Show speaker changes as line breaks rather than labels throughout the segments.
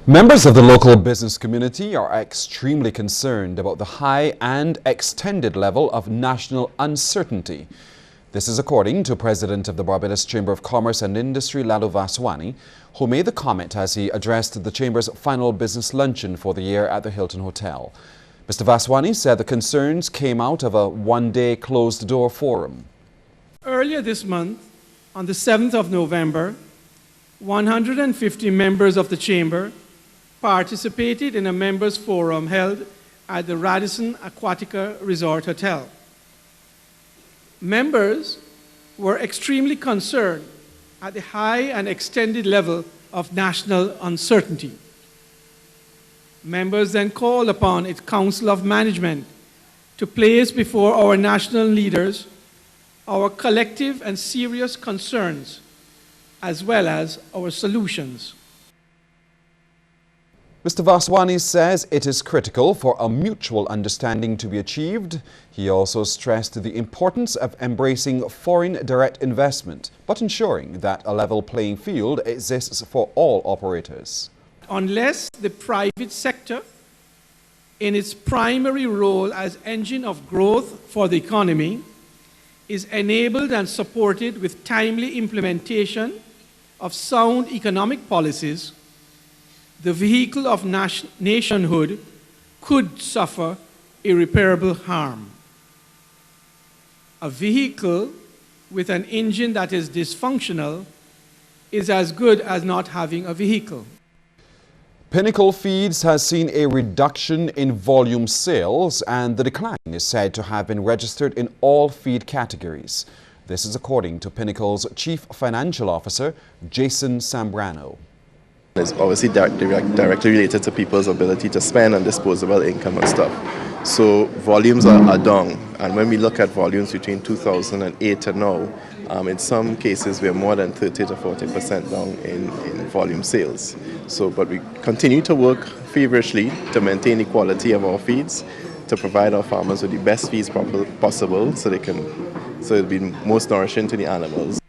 Members of the local business community are extremely concerned about the high and extended level of national uncertainty. This is according to President of the Barbados Chamber of Commerce and Industry, Lalo Vaswani, who made the comment as he addressed the Chamber's final business luncheon for the year at the Hilton Hotel. Mr. Vaswani said the concerns came out of a one-day closed-door forum.
Earlier this month, on the 7th of November, 150 members of the Chamber participated in a members' forum held at the Radisson Aquatica Resort Hotel. Members were extremely concerned at the high and extended level of national uncertainty. Members then called upon its Council of Management to place before our national leaders our collective and serious concerns, as well as our solutions.
Mr. Vaswani says it is critical for a mutual understanding to be achieved. He also stressed the importance of embracing foreign direct investment, but ensuring that a level playing field exists for all operators.
Unless the private sector, in its primary role as engine of growth for the economy, is enabled and supported with timely implementation of sound economic policies, the vehicle of nationhood could suffer irreparable harm. A vehicle with an engine that is dysfunctional is as good as not having a vehicle.
Pinnacle Feeds has seen a reduction in volume sales, and the decline is said to have been registered in all feed categories. This is according to Pinnacle's Chief Financial Officer, Jason Sambrano.
It's obviously directly related to people's ability to spend and disposable income and stuff. So volumes are down, and when we look at volumes between 2008 and now, in some cases we're more than 30 to 40% down in volume sales. So, but we continue to work feverishly to maintain the quality of our feeds, to provide our farmers with the best feeds possible so it'll be most nourishing to the animals.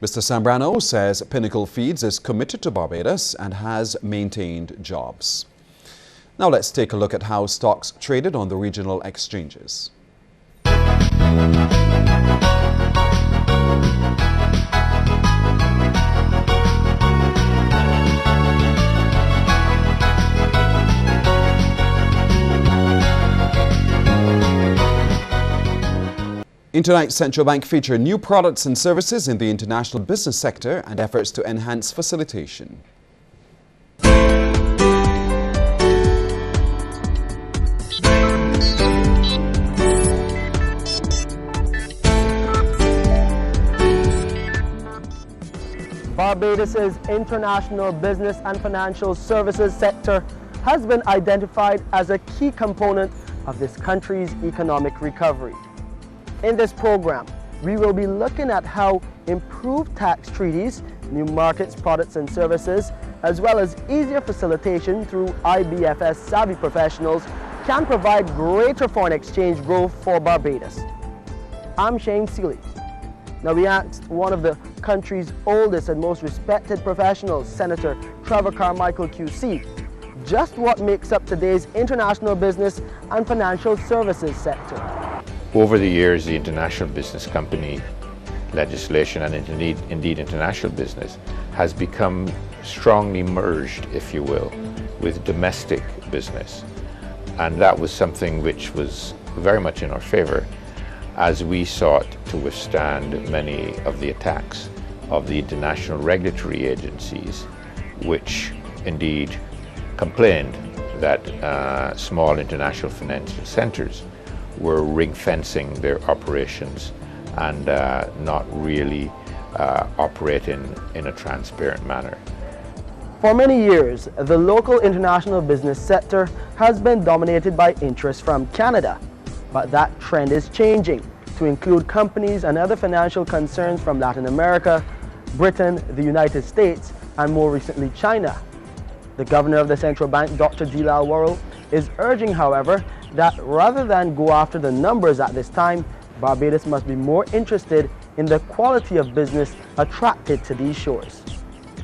Mr. Sambrano says Pinnacle Feeds is committed to Barbados and has maintained jobs. Now let's take a look at how stocks traded on the regional exchanges. In tonight's Central Bank feature new products and services in the international business sector and efforts to enhance facilitation.
Barbados's international business and financial services sector has been identified as a key component of this country's economic recovery. In this program, we will be looking at how improved tax treaties, new markets, products and services, as well as easier facilitation through IBFS savvy professionals can provide greater foreign exchange growth for Barbados. I'm Shane Seeley. Now we asked one of the country's oldest and most respected professionals, Senator Trevor Carmichael QC, just what makes up today's international business and financial services sector.
Over the years, the international business company legislation and indeed international business has become strongly merged, if you will, with domestic business. And that was something which was very much in our favor as we sought to withstand many of the attacks of the international regulatory agencies, which indeed complained that small international financial centers were ring-fencing their operations and not really operating in a transparent manner.
For many years, the local international business sector has been dominated by interests from Canada, but that trend is changing to include companies and other financial concerns from Latin America, Britain, the United States, and more recently China. The governor of the central bank, Dr. Dilal Warrell, is urging, however, that rather than go after the numbers at this time, Barbados must be more interested in the quality of business attracted to these shores.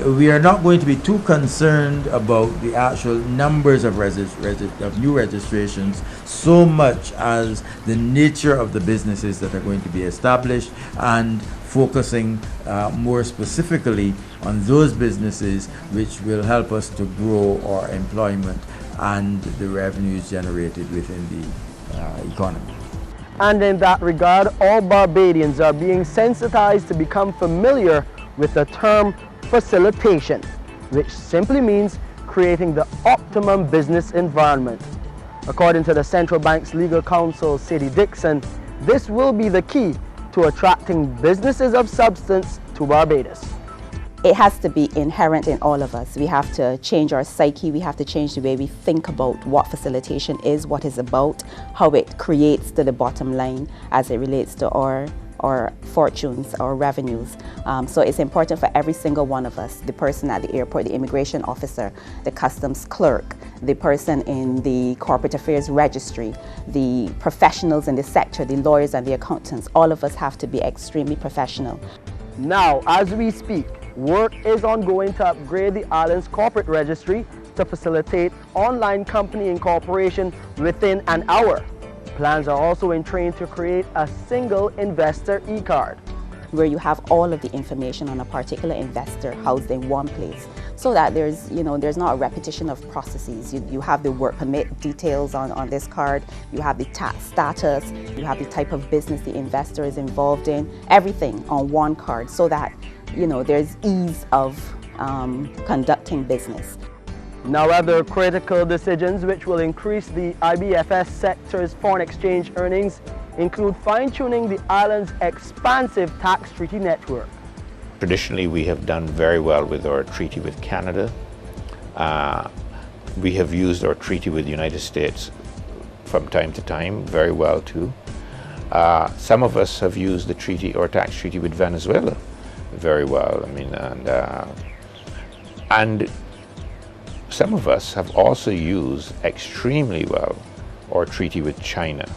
We are not going to be too concerned about the actual numbers of new registrations so much as the nature of the businesses that are going to be established, and focusing more specifically on those businesses which will help us to grow our employment and the revenues generated within the economy.
And in that regard, all Barbadians are being sensitized to become familiar with the term facilitation, which simply means creating the optimum business environment. According to the Central Bank's legal counsel, Sadie Dixon, this will be the key to attracting businesses of substance to Barbados.
It has to be inherent in all of us. We have to change our psyche, we have to change the way we think about what facilitation is, what it's about, how it creates to the bottom line as it relates to our fortunes, our revenues. So it's important for every single one of us, the person at the airport, the immigration officer, the customs clerk, the person in the corporate affairs registry, the professionals in the sector, the lawyers and the accountants. All of us have to be extremely professional.
Now, as we speak, work is ongoing to upgrade the island's corporate registry to facilitate online company incorporation within an hour. Plans are also in train to create a single investor e-card,
where you have all of the information on a particular investor housed in one place, so that there's not a repetition of processes. You have the work permit details on this card, you have the tax status, you have the type of business the investor is involved in, everything on one card, so that there's ease of conducting business.
Now, other critical decisions which will increase the IBFS sector's foreign exchange earnings include fine-tuning the island's expansive tax treaty network.
Traditionally, we have done very well with our treaty with Canada. We have used our treaty with the United States from time to time very well too. Some of us have used the treaty or tax treaty with Venezuela very well. And some of us have also used extremely well our treaty with China.